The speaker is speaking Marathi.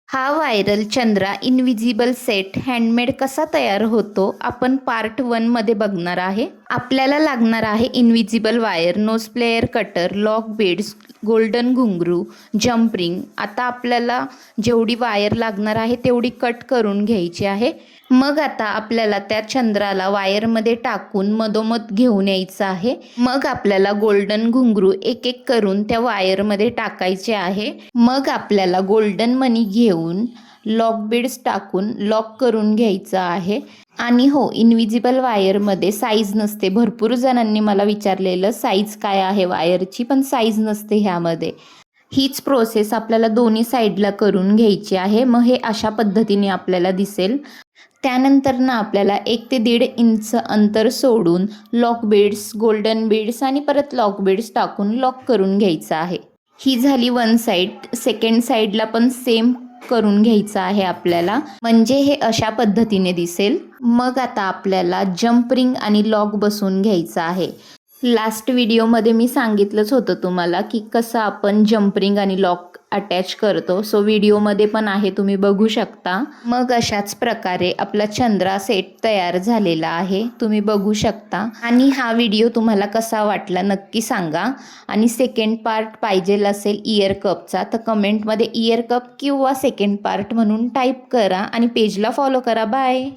हा viral Chandra invisible set handmade कसा तयार होतो आपण पार्ट 1 मध्ये बघणार आहे. आपल्याला लागणार आहे invisible wire, nose plier cutter, lock beads, golden ghungroo, jump ring. आता आपल्याला जेवढी वायर लागणार आहे तेवढी कट करून घ्यायची आहे. मग आता आपल्याला त्या चंद्राला वायरमध्ये टाकून मधोमध घेऊन यायचं आहे. मग आपल्याला गोल्डन घुंगरू एक एक करून त्या वायरमध्ये टाकायचे आहे. मग आपल्याला गोल्डन मनी घेऊन लॉक बीड्स टाकून लॉक करून घ्यायचं आहे. आणि हो, इनविजिबल वायरमध्ये साईज नसते. भरपूर जणांनी मला विचारलेलं साईज काय आहे वायरची, पण साईज नसते ह्यामध्ये. हीच प्रोसेस आपल्याला दोन्ही साईडला करून घ्यायची आहे. मग हे अशा पद्धतीने आपल्याला दिसेल. त्यानंतर ना आपल्याला 1 ते 1.5 इंच अंतर सोडून लॉक बीड्स, गोल्डन बीड्स आणि परत लॉक बीड्स टाकून लॉक करून घ्यायचं आहे. ही झाली वन साईड. सेकंड साईडला पण सेम करून घ्यायचं आहे आपल्याला, म्हणजे हे अशा पद्धतीने दिसेल. मग आता आपल्याला जम्प रिंग आणि लॉक बसवून घ्यायचं आहे. लास्ट व्हिडिओमध्ये मी सांगितलंच होतं तुम्हाला की कसं आपण जम्प रिंग आणि लॉक अटॅच करतो. सो व्हिडिओमध्ये पण आहे, तुम्ही बघू शकता. मग अशाच प्रकारे आपला चंद्रा सेट तयार झालेला आहे, तुम्ही बघू शकता. आणि हा व्हिडिओ तुम्हाला कसा वाटला नक्की सांगा. आणि सेकंड पार्ट पाहिजेल असेल इयर कपचा तर कमेंटमध्ये इयर कप किंवा सेकंड पार्ट म्हणून टाईप करा आणि पेजला फॉलो करा. बाय.